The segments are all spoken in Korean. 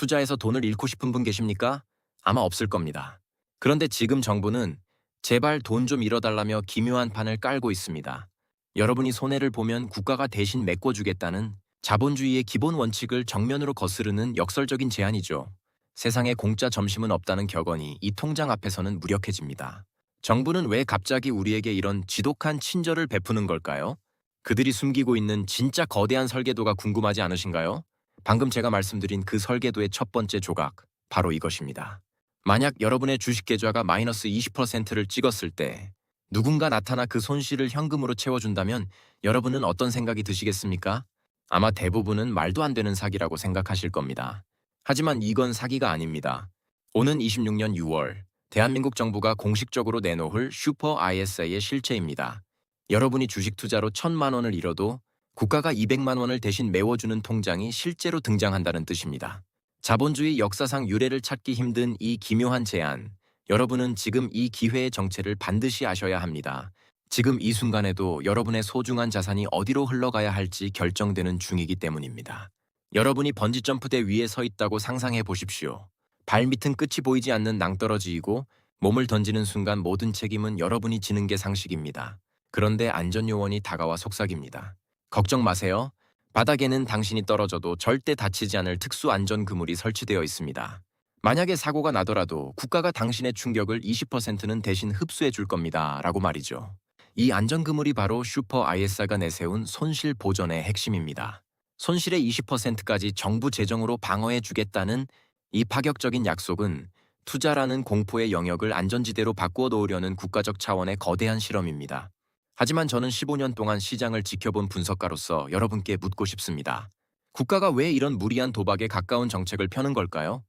투자해서 돈을 잃고 싶은 분 계십니까? 아마 없을 겁니다. 그런데 지금 정부는 제발 돈 좀 잃어달라며 기묘한 판을 깔고 있습니다. 여러분이 손해를 보면 국가가 대신 메꿔주겠다는 자본주의의 기본 원칙을 정면으로 거스르는 역설적인 제안이죠. 세상에 공짜 점심은 없다는 격언이 이 통장 앞에서는 무력해집니다. 정부는 왜 갑자기 우리에게 이런 지독한 친절을 베푸는 걸까요? 그들이 숨기고 있는 진짜 거대한 설계도가 궁금하지 않으신가요? 방금 제가 말씀드린 그 설계도의 첫 번째 조각, 바로 이것입니다. 만약 여러분의 주식 계좌가 마이너스 20%를 찍었을 때 누군가 나타나 그 손실을 현금으로 채워준다면 여러분은 어떤 생각이 드시겠습니까? 아마 대부분은 말도 안 되는 사기라고 생각하실 겁니다. 하지만 이건 사기가 아닙니다. 오는 26년 6월, 대한민국 정부가 공식적으로 내놓을 슈퍼 ISA의 실체입니다. 여러분이 주식 투자로 1,000만 원을 잃어도 국가가 200만 원을 대신 메워주는 통장이 실제로 등장한다는 뜻입니다. 자본주의 역사상 유례를 찾기 힘든 이 기묘한 제안, 여러분은 지금 이 기회의 정체를 반드시 아셔야 합니다. 지금 이 순간에도 여러분의 소중한 자산이 어디로 흘러가야 할지 결정되는 중이기 때문입니다. 여러분이 번지점프대 위에 서 있다고 상상해 보십시오. 발밑은 끝이 보이지 않는 낭떠러지이고 몸을 던지는 순간 모든 책임은 여러분이 지는 게 상식입니다. 그런데 안전요원이 다가와 속삭입니다. 걱정 마세요. 바닥에는 당신이 떨어져도 절대 다치지 않을 특수 안전 그물이 설치되어 있습니다. 만약에 사고가 나더라도 국가가 당신의 충격을 20%는 대신 흡수해 줄 겁니다. 라고 말이죠. 이 안전 그물이 바로 슈퍼 ISA가 내세운 손실 보전의 핵심입니다. 손실의 20%까지 정부 재정으로 방어해 주겠다는 이 파격적인 약속은 투자라는 공포의 영역을 안전지대로 바꾸어 놓으려는 국가적 차원의 거대한 실험입니다. 하지만 저는 15년 동안 시장을 지켜본 분석가로서 여러분께 묻고 싶습니다. 국가가 왜 이런 무리한 도박에 가까운 정책을 펴는 걸까요?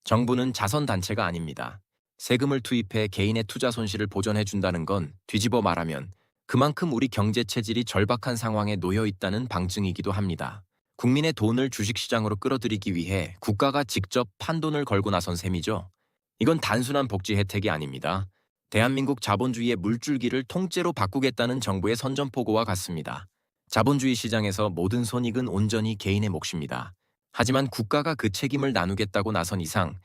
정부는 자선단체가 아닙니다. 세금을 투입해 개인의 투자 손실을 보전해준다는 건 뒤집어 말하면 그만큼 우리 경제 체질이 절박한 상황에 놓여 있다는 방증이기도 합니다. 국민의 돈을 주식시장으로 끌어들이기 위해 국가가 직접 판돈을 걸고 나선 셈이죠. 이건 단순한 복지 혜택이 아닙니다. 대한민국 자본주의의 물줄기를 통째로 바꾸겠다는 정부의 선전포고와 같습니다. 자본주의 시장에서 모든 손익은 온전히 개인의 몫입니다. 하지만 국가가 그 책임을 나누겠다고 나선 이상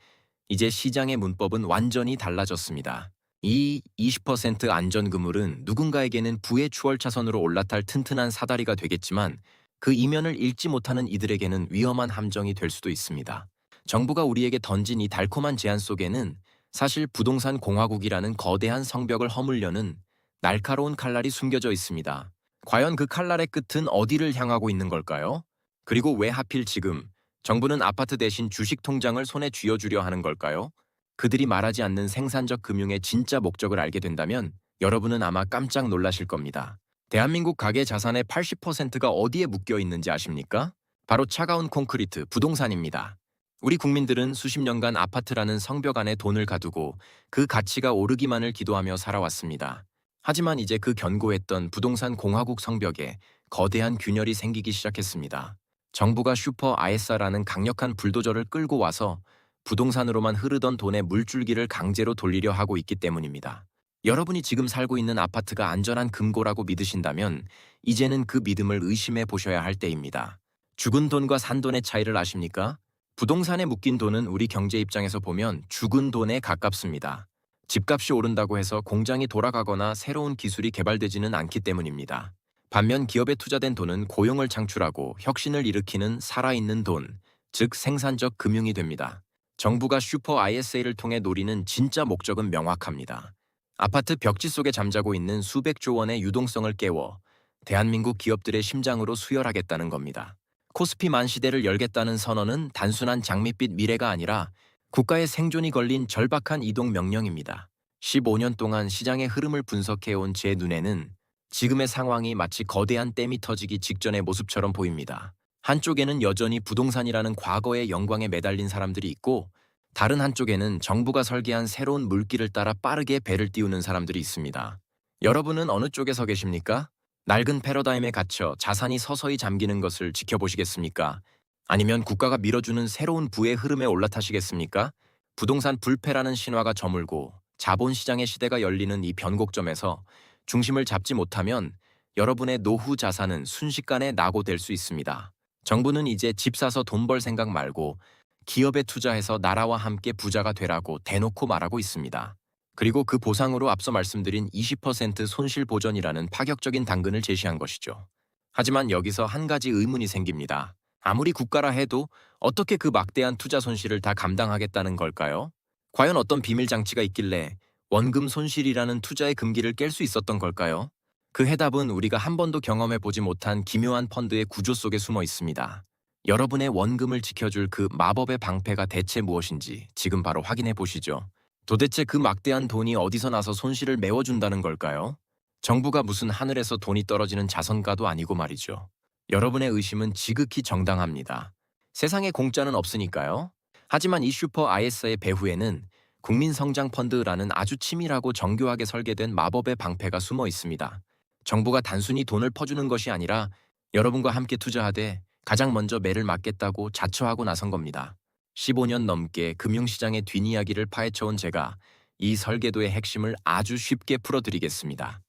이제 시장의 문법은 완전히 달라졌습니다. 이 20% 안전그물은 누군가에게는 부의 추월차선으로 올라탈 튼튼한 사다리가 되겠지만 그 이면을 읽지 못하는 이들에게는 위험한 함정이 될 수도 있습니다. 정부가 우리에게 던진 이 달콤한 제안 속에는 사실 부동산 공화국이라는 거대한 성벽을 허물려는 날카로운 칼날이 숨겨져 있습니다. 과연 그 칼날의 끝은 어디를 향하고 있는 걸까요? 그리고 왜 하필 지금 정부는 아파트 대신 주식 통장을 손에 쥐어주려 하는 걸까요? 그들이 말하지 않는 생산적 금융의 진짜 목적을 알게 된다면 여러분은 아마 깜짝 놀라실 겁니다. 대한민국 가계 자산의 80%가 어디에 묶여 있는지 아십니까? 바로 차가운 콘크리트, 부동산입니다. 우리 국민들은 수십 년간 아파트라는 성벽 안에 돈을 가두고 그 가치가 오르기만을 기도하며 살아왔습니다. 하지만 이제 그 견고했던 부동산 공화국 성벽에 거대한 균열이 생기기 시작했습니다. 정부가 슈퍼 ISA라는 강력한 불도저를 끌고 와서 부동산으로만 흐르던 돈의 물줄기를 강제로 돌리려 하고 있기 때문입니다. 여러분이 지금 살고 있는 아파트가 안전한 금고라고 믿으신다면 이제는 그 믿음을 의심해 보셔야 할 때입니다. 죽은 돈과 산 돈의 차이를 아십니까? 부동산에 묶인 돈은 우리 경제 입장에서 보면 죽은 돈에 가깝습니다. 집값이 오른다고 해서 공장이 돌아가거나 새로운 기술이 개발되지는 않기 때문입니다. 반면 기업에 투자된 돈은 고용을 창출하고 혁신을 일으키는 살아있는 돈, 즉 생산적 금융이 됩니다. 정부가 슈퍼 ISA를 통해 노리는 진짜 목적은 명확합니다. 아파트 벽지 속에 잠자고 있는 수백조 원의 유동성을 깨워 대한민국 기업들의 심장으로 수혈하겠다는 겁니다. 코스피 만 시대를 열겠다는 선언은 단순한 장밋빛 미래가 아니라 국가의 생존이 걸린 절박한 이동 명령입니다. 15년 동안 시장의 흐름을 분석해온 제 눈에는 지금의 상황이 마치 거대한 댐이 터지기 직전의 모습처럼 보입니다. 한쪽에는 여전히 부동산이라는 과거의 영광에 매달린 사람들이 있고 다른 한쪽에는 정부가 설계한 새로운 물길을 따라 빠르게 배를 띄우는 사람들이 있습니다. 여러분은 어느 쪽에 서 계십니까? 낡은 패러다임에 갇혀 자산이 서서히 잠기는 것을 지켜보시겠습니까? 아니면 국가가 밀어주는 새로운 부의 흐름에 올라타시겠습니까? 부동산 불패라는 신화가 저물고 자본시장의 시대가 열리는 이 변곡점에서 중심을 잡지 못하면 여러분의 노후 자산은 순식간에 낙오될 수 있습니다. 정부는 이제 집 사서 돈 벌 생각 말고 기업에 투자해서 나라와 함께 부자가 되라고 대놓고 말하고 있습니다. 그리고 그 보상으로 앞서 말씀드린 20% 손실 보전이라는 파격적인 당근을 제시한 것이죠. 하지만 여기서 한 가지 의문이 생깁니다. 아무리 국가라 해도 어떻게 그 막대한 투자 손실을 다 감당하겠다는 걸까요? 과연 어떤 비밀 장치가 있길래 원금 손실이라는 투자의 금기를 깰 수 있었던 걸까요? 그 해답은 우리가 한 번도 경험해 보지 못한 기묘한 펀드의 구조 속에 숨어 있습니다. 여러분의 원금을 지켜줄 그 마법의 방패가 대체 무엇인지 지금 바로 확인해 보시죠. 도대체 그 막대한 돈이 어디서 나서 손실을 메워준다는 걸까요? 정부가 무슨 하늘에서 돈이 떨어지는 자선가도 아니고 말이죠. 여러분의 의심은 지극히 정당합니다. 세상에 공짜는 없으니까요. 하지만 이 슈퍼 IS의 배후에는 국민성장펀드라는 아주 치밀하고 정교하게 설계된 마법의 방패가 숨어 있습니다. 정부가 단순히 돈을 퍼주는 것이 아니라 여러분과 함께 투자하되 가장 먼저 매를 맞겠다고 자처하고 나선 겁니다. 15년 넘게 금융시장의 뒷이야기를 파헤쳐온 제가 이 설계도의 핵심을 아주 쉽게 풀어드리겠습니다.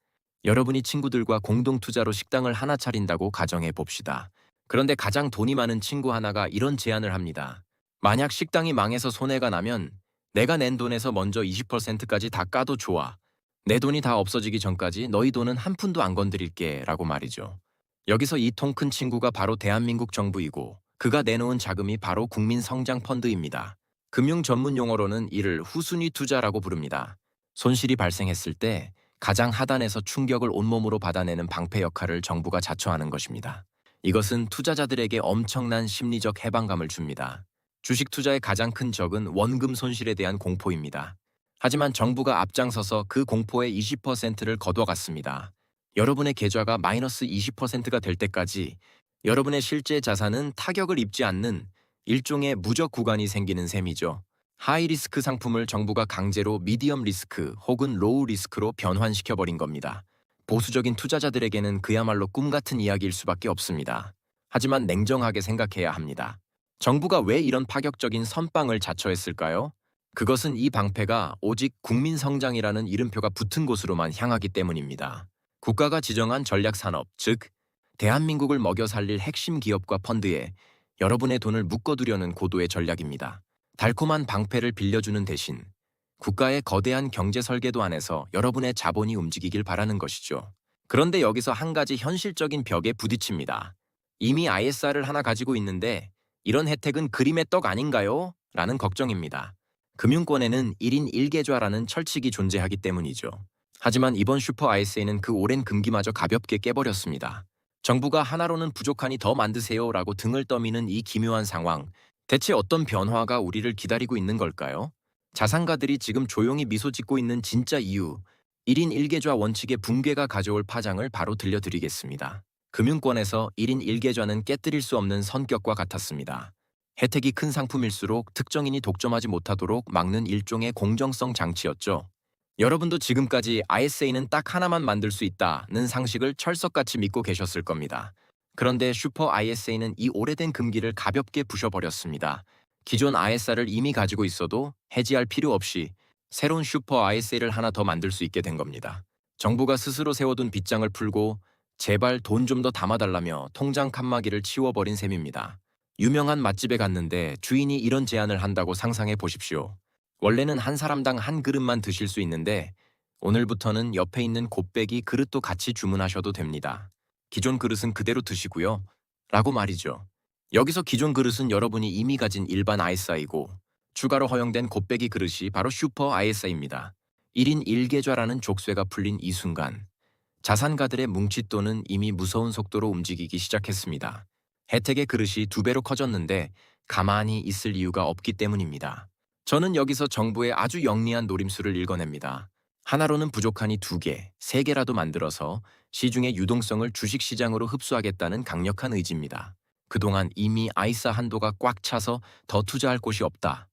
여러분이 친구들과 공동투자로 식당을 하나 차린다고 가정해 봅시다. 그런데 가장 돈이 많은 친구 하나가 이런 제안을 합니다. 만약 식당이 망해서 손해가 나면 내가 낸 돈에서 먼저 20%까지 다 까도 좋아. 내 돈이 다 없어지기 전까지 너희 돈은 한 푼도 안 건드릴게 라고 말이죠. 여기서 이 통 큰 친구가 바로 대한민국 정부이고 그가 내놓은 자금이 바로 국민성장펀드입니다. 금융 전문 용어로는 이를 후순위 투자라고 부릅니다. 손실이 발생했을 때 가장 하단에서 충격을 온몸으로 받아내는 방패 역할을 정부가 자처하는 것입니다. 이것은 투자자들에게 엄청난 심리적 해방감을 줍니다. 주식 투자의 가장 큰 적은 원금 손실에 대한 공포입니다. 하지만 정부가 앞장서서 그 공포의 20%를 거둬갔습니다. 여러분의 계좌가 마이너스 20%가 될 때까지 여러분의 실제 자산은 타격을 입지 않는 일종의 무적 구간이 생기는 셈이죠. 하이 리스크 상품을 정부가 강제로 미디엄 리스크 혹은 로우 리스크로 변환시켜버린 겁니다. 보수적인 투자자들에게는 그야말로 꿈 같은 이야기일 수밖에 없습니다. 하지만 냉정하게 생각해야 합니다. 정부가 왜 이런 파격적인 선빵을 자처했을까요? 그것은 이 방패가 오직 국민성장이라는 이름표가 붙은 곳으로만 향하기 때문입니다. 국가가 지정한 전략산업, 즉 대한민국을 먹여 살릴 핵심 기업과 펀드에 여러분의 돈을 묶어두려는 고도의 전략입니다. 달콤한 방패를 빌려주는 대신 국가의 거대한 경제 설계도 안에서 여러분의 자본이 움직이길 바라는 것이죠. 그런데 여기서 한 가지 현실적인 벽에 부딪힙니다. 이미 ISR을 하나 가지고 있는데 이런 혜택은 그림의 떡 아닌가요? 라는 걱정입니다. 금융권에는 1인 1계좌라는 철칙이 존재하기 때문이죠. 하지만 이번 슈퍼 ISA는 그 오랜 금기마저 가볍게 깨버렸습니다. 정부가 하나로는 부족하니 더 만드세요 라고 등을 떠미는 이 기묘한 상황. 대체 어떤 변화가 우리를 기다리고 있는 걸까요? 자산가들이 지금 조용히 미소 짓고 있는 진짜 이유, 1인 1계좌 원칙의 붕괴가 가져올 파장을 바로 들려드리겠습니다. 금융권에서 1인 1계좌는 깨뜨릴 수 없는 성격과 같았습니다. 혜택이 큰 상품일수록 특정인이 독점하지 못하도록 막는 일종의 공정성 장치였죠. 여러분도 지금까지 ISA는 딱 하나만 만들 수 있다는 상식을 철석같이 믿고 계셨을 겁니다. 그런데 슈퍼 ISA는 이 오래된 금기를 가볍게 부셔버렸습니다. 기존 ISR을 이미 가지고 있어도 해지할 필요 없이 새로운 슈퍼 ISA를 하나 더 만들 수 있게 된 겁니다. 정부가 스스로 세워둔 빗장을 풀고 제발 돈 좀 더 담아달라며 통장 칸막이를 치워버린 셈입니다. 유명한 맛집에 갔는데 주인이 이런 제안을 한다고 상상해 보십시오. 원래는 한 사람당 한 그릇만 드실 수 있는데 오늘부터는 옆에 있는 곱빼기 그릇도 같이 주문하셔도 됩니다. 기존 그릇은 그대로 드시고요. 라고 말이죠. 여기서 기존 그릇은 여러분이 이미 가진 일반 ISI고 추가로 허용된 곱빼기 그릇이 바로 슈퍼 ISI입니다. 1인 1계좌라는 족쇄가 풀린 이 순간 자산가들의 뭉칫돈은 이미 무서운 속도로 움직이기 시작했습니다. 혜택의 그릇이 2배로 커졌는데 가만히 있을 이유가 없기 때문입니다. 저는 여기서 정부의 아주 영리한 노림수를 읽어냅니다. 하나로는 부족하니 2개, 3개라도 만들어서 시중의 유동성을 주식시장으로 흡수하겠다는 강력한 의지입니다. 그동안 이미 아이사 한도가 꽉 차서 더 투자할 곳이 없다.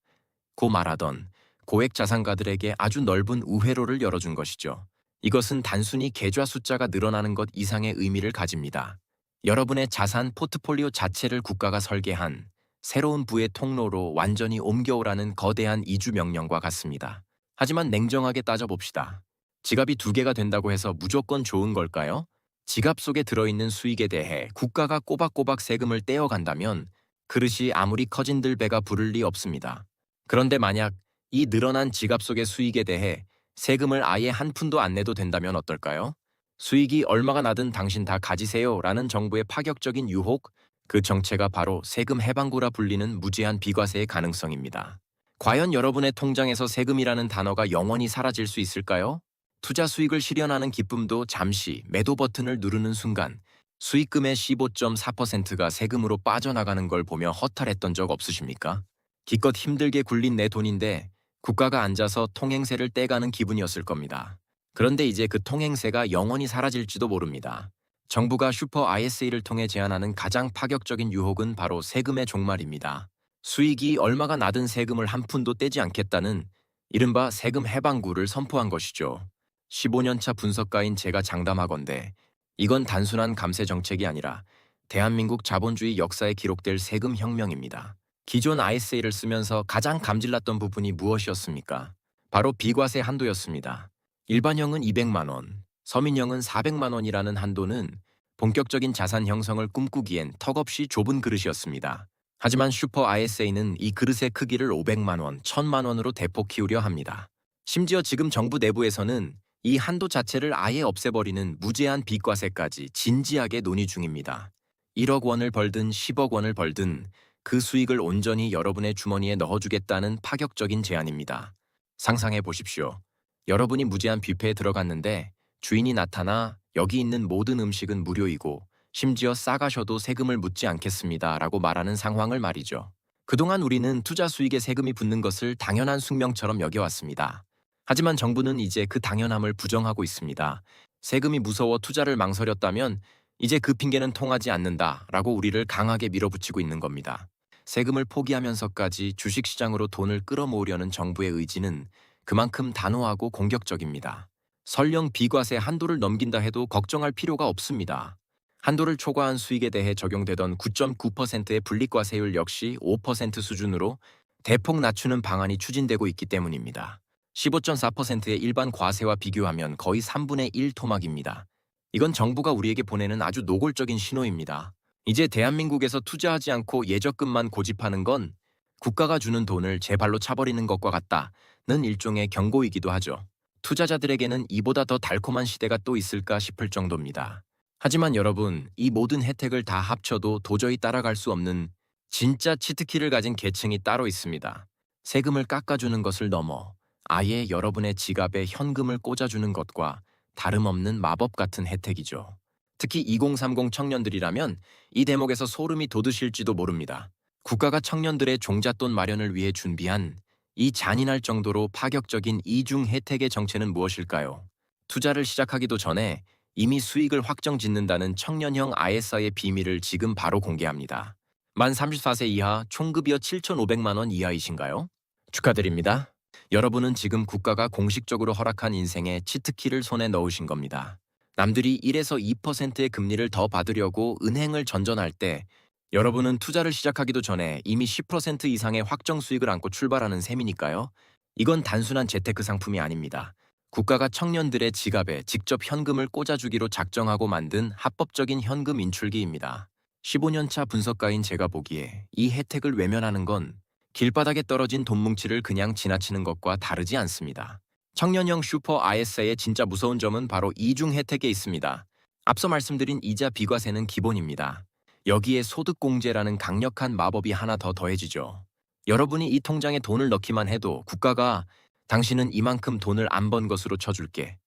고 말하던 고액 자산가들에게 아주 넓은 우회로를 열어준 것이죠. 이것은 단순히 계좌 숫자가 늘어나는 것 이상의 의미를 가집니다. 여러분의 자산 포트폴리오 자체를 국가가 설계한 새로운 부의 통로로 완전히 옮겨오라는 거대한 이주 명령과 같습니다. 하지만 냉정하게 따져봅시다. 지갑이 2개가 된다고 해서 무조건 좋은 걸까요? 지갑 속에 들어있는 수익에 대해 국가가 꼬박꼬박 세금을 떼어간다면 그릇이 아무리 커진들 배가 부를 리 없습니다. 그런데 만약 이 늘어난 지갑 속의 수익에 대해 세금을 아예 한 푼도 안 내도 된다면 어떨까요? 수익이 얼마가 나든 당신 다 가지세요 라는 정부의 파격적인 유혹, 그 정체가 바로 세금 해방구라 불리는 무제한 비과세의 가능성입니다. 과연 여러분의 통장에서 세금이라는 단어가 영원히 사라질 수 있을까요? 투자 수익을 실현하는 기쁨도 잠시 매도 버튼을 누르는 순간 수익금의 15.4%가 세금으로 빠져나가는 걸 보며 허탈했던 적 없으십니까? 기껏 힘들게 굴린 내 돈인데 국가가 앉아서 통행세를 떼가는 기분이었을 겁니다. 그런데 이제 그 통행세가 영원히 사라질지도 모릅니다. 정부가 슈퍼 ISA를 통해 제안하는 가장 파격적인 유혹은 바로 세금의 종말입니다. 수익이 얼마가 나든 세금을 한 푼도 떼지 않겠다는 이른바 세금 해방구를 선포한 것이죠. 15년차 분석가인 제가 장담하건대 이건 단순한 감세 정책이 아니라 대한민국 자본주의 역사에 기록될 세금 혁명입니다. 기존 ISA를 쓰면서 가장 감질났던 부분이 무엇이었습니까? 바로 비과세 한도였습니다. 일반형은 200만 원, 서민형은 400만 원이라는 한도는 본격적인 자산 형성을 꿈꾸기엔 턱없이 좁은 그릇이었습니다. 하지만 슈퍼 ISA는 이 그릇의 크기를 500만 원, 1000만 원으로 대폭 키우려 합니다. 심지어 지금 정부 내부에서는 이 한도 자체를 아예 없애버리는 무제한 비과세까지 진지하게 논의 중입니다. 1억 원을 벌든 10억 원을 벌든 그 수익을 온전히 여러분의 주머니에 넣어주겠다는 파격적인 제안입니다. 상상해 보십시오. 여러분이 무제한 뷔페에 들어갔는데 주인이 나타나 여기 있는 모든 음식은 무료이고 심지어 싸가셔도 세금을 묻지 않겠습니다 라고 말하는 상황을 말이죠. 그동안 우리는 투자 수익에 세금이 붙는 것을 당연한 숙명처럼 여겨왔습니다. 하지만 정부는 이제 그 당연함을 부정하고 있습니다. 세금이 무서워 투자를 망설였다면 이제 그 핑계는 통하지 않는다 라고 우리를 강하게 밀어붙이고 있는 겁니다. 세금을 포기하면서까지 주식시장으로 돈을 끌어모으려는 정부의 의지는 그만큼 단호하고 공격적입니다. 설령 비과세 한도를 넘긴다 해도 걱정할 필요가 없습니다. 한도를 초과한 수익에 대해 적용되던 9.9%의 분리과세율 역시 5% 수준으로 대폭 낮추는 방안이 추진되고 있기 때문입니다. 15.4%의 일반 과세와 비교하면 거의 3분의 1 토막입니다. 이건 정부가 우리에게 보내는 아주 노골적인 신호입니다. 이제 대한민국에서 투자하지 않고 예적금만 고집하는 건 국가가 주는 돈을 제 발로 차버리는 것과 같다는 일종의 경고이기도 하죠. 투자자들에게는 이보다 더 달콤한 시대가 또 있을까 싶을 정도입니다. 하지만 여러분, 이 모든 혜택을 다 합쳐도 도저히 따라갈 수 없는 진짜 치트키를 가진 계층이 따로 있습니다. 세금을 깎아주는 것을 넘어 아예 여러분의 지갑에 현금을 꽂아주는 것과 다름없는 마법 같은 혜택이죠. 특히 2030 청년들이라면 이 대목에서 소름이 돋으실지도 모릅니다. 국가가 청년들의 종잣돈 마련을 위해 준비한 이 잔인할 정도로 파격적인 이중 혜택의 정체는 무엇일까요? 투자를 시작하기도 전에 이미 수익을 확정짓는다는 청년형 ISA의 비밀을 지금 바로 공개합니다. 만 34세 이하 총급여 7,500만 원 이하이신가요? 축하드립니다. 여러분은 지금 국가가 공식적으로 허락한 인생의 치트키를 손에 넣으신 겁니다. 남들이 1에서 2%의 금리를 더 받으려고 은행을 전전할 때 여러분은 투자를 시작하기도 전에 이미 10% 이상의 확정 수익을 안고 출발하는 셈이니까요. 이건 단순한 재테크 상품이 아닙니다. 국가가 청년들의 지갑에 직접 현금을 꽂아주기로 작정하고 만든 합법적인 현금 인출기입니다. 15년차 분석가인 제가 보기에 이 혜택을 외면하는 건 길바닥에 떨어진 돈뭉치를 그냥 지나치는 것과 다르지 않습니다. 청년형 슈퍼 ISA의 진짜 무서운 점은 바로 이중 혜택에 있습니다. 앞서 말씀드린 이자 비과세는 기본입니다. 여기에 소득공제라는 강력한 마법이 하나 더 더해지죠. 여러분이 이 통장에 돈을 넣기만 해도 국가가 당신은 이만큼 돈을 안 번 것으로 쳐줄게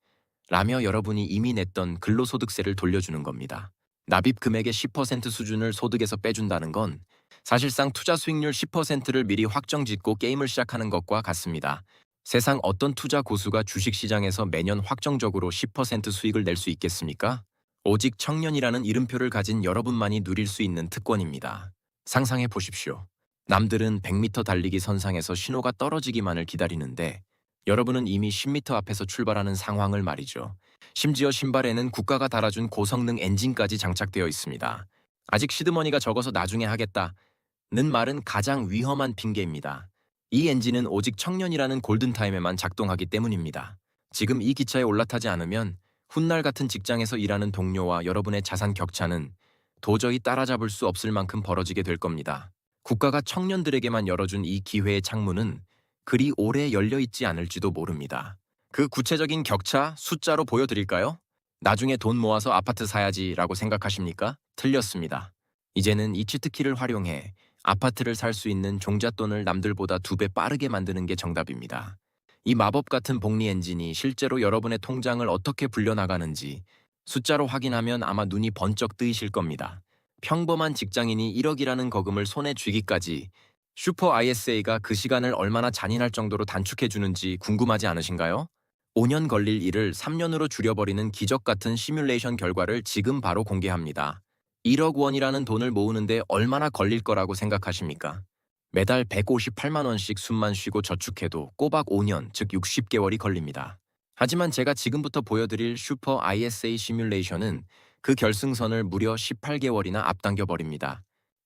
라며 여러분이 이미 냈던 근로소득세를 돌려주는 겁니다. 납입 금액의 10% 수준을 소득에서 빼준다는 건 사실상 투자 수익률 10%를 미리 확정짓고 게임을 시작하는 것과 같습니다. 세상 어떤 투자 고수가 주식시장에서 매년 확정적으로 10% 수익을 낼 수 있겠습니까? 오직 청년이라는 이름표를 가진 여러분만이 누릴 수 있는 특권입니다. 상상해 보십시오. 남들은 100m 달리기 선상에서 신호가 떨어지기만을 기다리는데 여러분은 이미 10m 앞에서 출발하는 상황을 말이죠. 심지어 신발에는 국가가 달아준 고성능 엔진까지 장착되어 있습니다. 아직 시드머니가 적어서 나중에 하겠다는 말은 가장 위험한 핑계입니다. 이 엔진은 오직 청년이라는 골든타임에만 작동하기 때문입니다. 지금 이 기차에 올라타지 않으면 훗날 같은 직장에서 일하는 동료와 여러분의 자산 격차는 도저히 따라잡을 수 없을 만큼 벌어지게 될 겁니다. 국가가 청년들에게만 열어준 이 기회의 창문은 그리 오래 열려 있지 않을지도 모릅니다. 그 구체적인 격차 숫자로 보여드릴까요? 나중에 돈 모아서 아파트 사야지라고 생각하십니까? 틀렸습니다. 이제는 이 치트키를 활용해 아파트를 살 수 있는 종잣돈을 남들보다 2배 빠르게 만드는 게 정답입니다. 이 마법 같은 복리 엔진이 실제로 여러분의 통장을 어떻게 불려나가는지 숫자로 확인하면 아마 눈이 번쩍 뜨이실 겁니다. 평범한 직장인이 1억이라는 거금을 손에 쥐기까지 슈퍼 ISA가 그 시간을 얼마나 잔인할 정도로 단축해 주는지 궁금하지 않으신가요? 5년 걸릴 일을 3년으로 줄여버리는 기적 같은 시뮬레이션 결과를 지금 바로 공개합니다. 1억 원이라는 돈을 모으는데 얼마나 걸릴 거라고 생각하십니까? 매달 158만 원씩 숨만 쉬고 저축해도 꼬박 5년, 즉 60개월이 걸립니다. 하지만 제가 지금부터 보여드릴 슈퍼 ISA 시뮬레이션은 그 결승선을 무려 18개월이나 앞당겨 버립니다.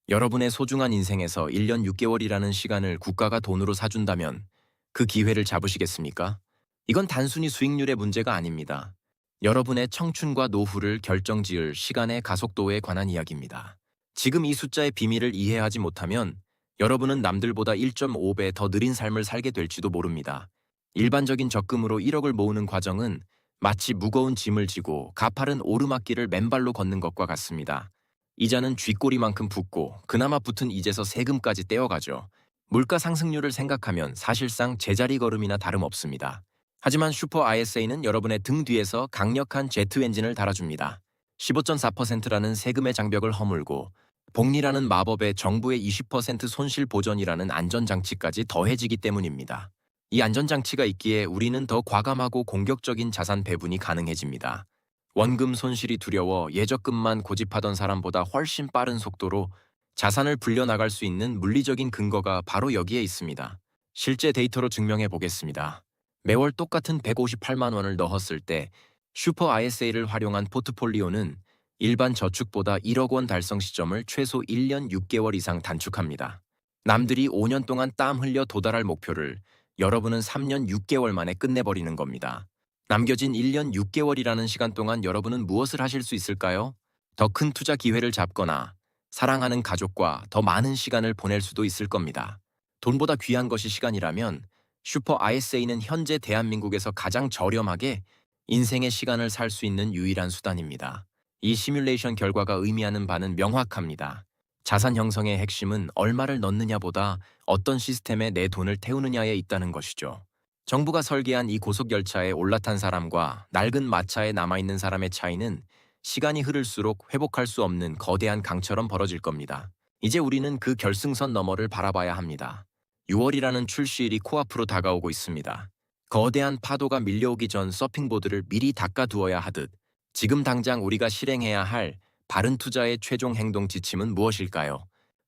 여러분의 소중한 인생에서 1년 6개월이라는 시간을 국가가 돈으로 사준다면 그 기회를 잡으시겠습니까? 이건 단순히 수익률의 문제가 아닙니다. 여러분의 청춘과 노후를 결정지을 시간의 가속도에 관한 이야기입니다. 지금 이 숫자의 비밀을 이해하지 못하면 여러분은 남들보다 1.5배 더 느린 삶을 살게 될지도 모릅니다. 일반적인 적금으로 1억을 모으는 과정은 마치 무거운 짐을 지고 가파른 오르막길을 맨발로 걷는 것과 같습니다. 이자는 쥐꼬리만큼 붙고 그나마 붙은 이제서 세금까지 떼어가죠. 물가 상승률을 생각하면 사실상 제자리 걸음이나 다름없습니다. 하지만 슈퍼 ISA는 여러분의 등 뒤에서 강력한 제트 엔진을 달아줍니다. 15.4%라는 세금의 장벽을 허물고 복리라는 마법에 정부의 20% 손실 보전이라는 안전장치까지 더해지기 때문입니다. 이 안전장치가 있기에 우리는 더 과감하고 공격적인 자산 배분이 가능해집니다. 원금 손실이 두려워 예적금만 고집하던 사람보다 훨씬 빠른 속도로 자산을 불려나갈 수 있는 물리적인 근거가 바로 여기에 있습니다. 실제 데이터로 증명해 보겠습니다. 매월 똑같은 158만 원을 넣었을 때 슈퍼 ISA를 활용한 포트폴리오는 일반 저축보다 1억 원 달성 시점을 최소 1년 6개월 이상 단축합니다. 남들이 5년 동안 땀 흘려 도달할 목표를 여러분은 3년 6개월 만에 끝내버리는 겁니다. 남겨진 1년 6개월이라는 시간 동안 여러분은 무엇을 하실 수 있을까요? 더 큰 투자 기회를 잡거나 사랑하는 가족과 더 많은 시간을 보낼 수도 있을 겁니다. 돈보다 귀한 것이 시간이라면 슈퍼 ISA는 현재 대한민국에서 가장 저렴하게 인생의 시간을 살 수 있는 유일한 수단입니다. 이 시뮬레이션 결과가 의미하는 바는 명확합니다. 자산 형성의 핵심은 얼마를 넣느냐보다 어떤 시스템에 내 돈을 태우느냐에 있다는 것이죠. 정부가 설계한 이 고속열차에 올라탄 사람과 낡은 마차에 남아있는 사람의 차이는 시간이 흐를수록 회복할 수 없는 거대한 강처럼 벌어질 겁니다. 이제 우리는 그 결승선 너머를 바라봐야 합니다. 6월이라는 출시일이 코앞으로 다가오고 있습니다. 거대한 파도가 밀려오기 전 서핑보드를 미리 닦아두어야 하듯 지금 당장 우리가 실행해야 할 바른 투자의 최종 행동 지침은 무엇일까요?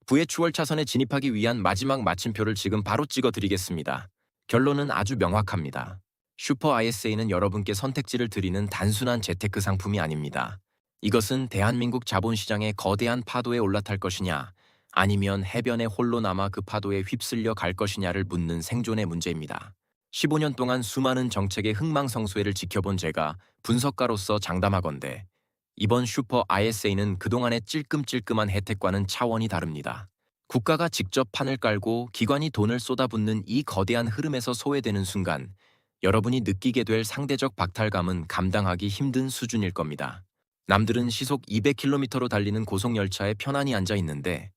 부의 추월 차선에 진입하기 위한 마지막 마침표를 지금 바로 찍어드리겠습니다. 결론은 아주 명확합니다. 슈퍼 ISA는 여러분께 선택지를 드리는 단순한 재테크 상품이 아닙니다. 이것은 대한민국 자본시장의 거대한 파도에 올라탈 것이냐, 아니면 해변에 홀로 남아 그 파도에 휩쓸려 갈 것이냐를 묻는 생존의 문제입니다. 15년 동안 수많은 정책의 흥망성쇠를 지켜본 제가 분석가로서 장담하건대 이번 슈퍼 ISA는 그동안의 찔끔찔끔한 혜택과는 차원이 다릅니다. 국가가 직접 판을 깔고 기관이 돈을 쏟아붓는 이 거대한 흐름에서 소외되는 순간 여러분이 느끼게 될 상대적 박탈감은 감당하기 힘든 수준일 겁니다. 남들은 시속 200km로 달리는 고속열차에 편안히 앉아 있는데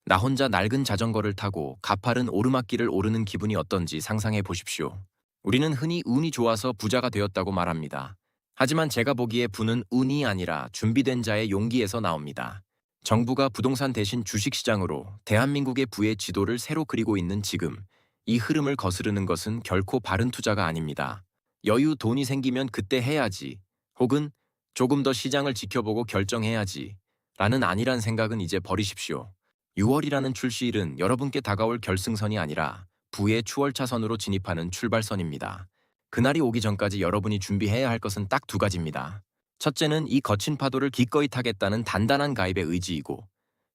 나 혼자 낡은 자전거를 타고 가파른 오르막길을 오르는 기분이 어떤지 상상해 보십시오. 우리는 흔히 운이 좋아서 부자가 되었다고 말합니다. 하지만 제가 보기에 부는 운이 아니라 준비된 자의 용기에서 나옵니다. 정부가 부동산 대신 주식시장으로 대한민국의 부의 지도를 새로 그리고 있는 지금 이 흐름을 거스르는 것은 결코 바른 투자가 아닙니다. 여유 돈이 생기면 그때 해야지 혹은 조금 더 시장을 지켜보고 결정해야지 라는 아니란 생각은 이제 버리십시오. 6월이라는 출시일은 여러분께 다가올 결승선이 아니라 부의 추월차선으로 진입하는 출발선입니다. 그날이 오기 전까지 여러분이 준비해야 할 것은 딱 2가지입니다. 첫째는 이 거친 파도를 기꺼이 타겠다는 단단한 가입의 의지이고,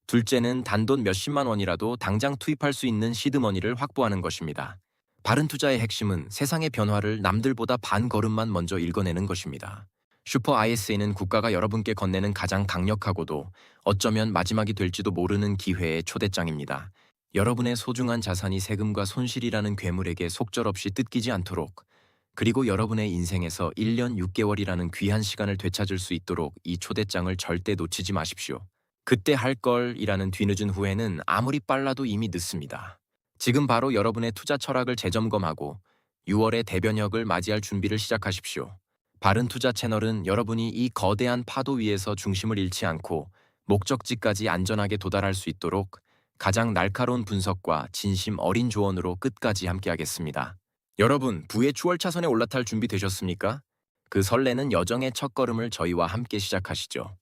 둘째는 단돈 몇십만 원이라도 당장 투입할 수 있는 시드머니를 확보하는 것입니다. 바른 투자의 핵심은 세상의 변화를 남들보다 반 걸음만 먼저 읽어내는 것입니다. 슈퍼 ISA는 국가가 여러분께 건네는 가장 강력하고도 어쩌면 마지막이 될지도 모르는 기회의 초대장입니다. 여러분의 소중한 자산이 세금과 손실이라는 괴물에게 속절없이 뜯기지 않도록, 그리고 여러분의 인생에서 1년 6개월이라는 귀한 시간을 되찾을 수 있도록 이 초대장을 절대 놓치지 마십시오. 그때 할 걸이라는 뒤늦은 후회는 아무리 빨라도 이미 늦습니다. 지금 바로 여러분의 투자 철학을 재점검하고 6월의 대변역을 맞이할 준비를 시작하십시오. 바른 투자 채널은 여러분이 이 거대한 파도 위에서 중심을 잃지 않고 목적지까지 안전하게 도달할 수 있도록 가장 날카로운 분석과 진심 어린 조언으로 끝까지 함께하겠습니다. 여러분, 부의 추월차선에 올라탈 준비 되셨습니까? 그 설레는 여정의 첫걸음을 저희와 함께 시작하시죠.